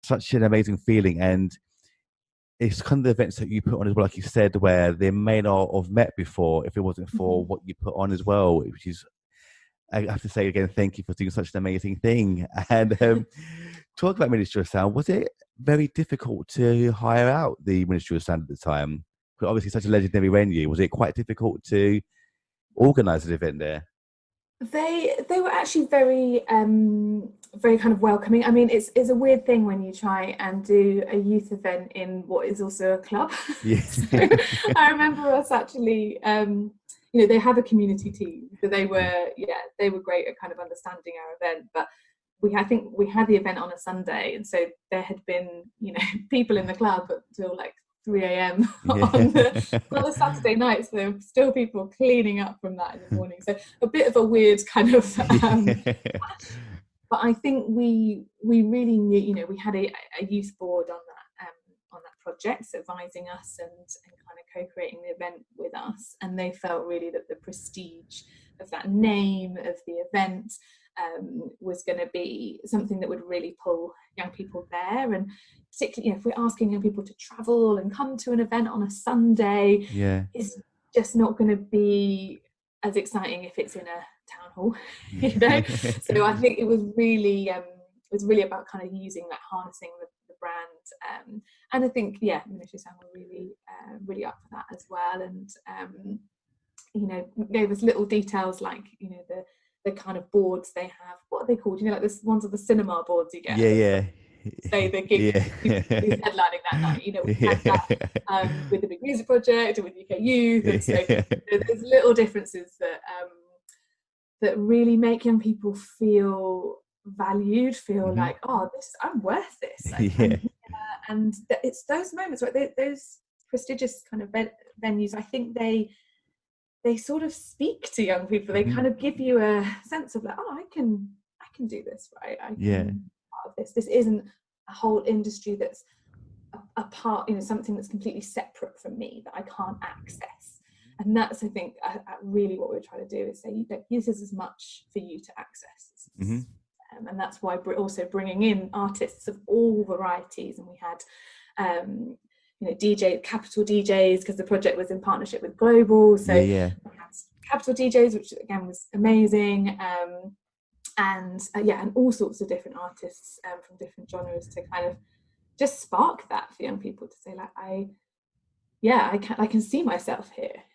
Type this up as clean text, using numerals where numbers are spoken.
such an amazing feeling. And it's kind of the events that you put on as well, like you said, where they may not have met before if it wasn't for what you put on as well, which is, I have to say again, thank you for doing such an amazing thing. And talk about Ministry of Sound. Was it very difficult to hire out the Ministry of Sound at the time? Because obviously, such a legendary venue. Was it quite difficult to organise an event there? They were actually very kind of welcoming. I mean, it's a weird thing when you try and do a youth event in what is also a club. Yeah. So I remember us actually, they have a community team, so they were great at kind of understanding our event. But I think we had the event on a Sunday, and so there had been people in the club until like 3 a.m. on the Saturday night, so there were still people cleaning up from that in the morning. So a bit of a weird kind of but I think we really knew, we had a youth board on that project, advising us and kind of co-creating the event with us, and they felt really that the prestige of that name of the event was going to be something that would really pull young people there. And particularly, if we're asking young people to travel and come to an event on a Sunday, it's just not going to be as exciting if it's in a town hall, So I think it was really about kind of using that, harnessing the brand, and I think Ministry Sound were really up for that as well, and gave us little details like the kind of boards they have. What are they called? Like this ones of the cinema boards you get. Say the gig who's headlining that night. We had that with the Big Music Project and with UK Youth, and so there's little differences that really make young people feel valued, feel like, oh, I'm worth this. And it's those moments, right? Those prestigious kind of venues, I think they sort of speak to young people. They kind of give you a sense of like, oh, I can do this, right? I can part of this. This isn't a whole industry that's a part, something that's completely separate from me that I can't access. And that's, I think, really what we're trying to do is say, this is as much for you to access. And that's why we're also bringing in artists of all varieties. And we had Capital DJs, because the project was in partnership with Global, so we had Capital DJs, which again was amazing, and all sorts of different artists from different genres to kind of just spark that for young people to say like, I can see myself here,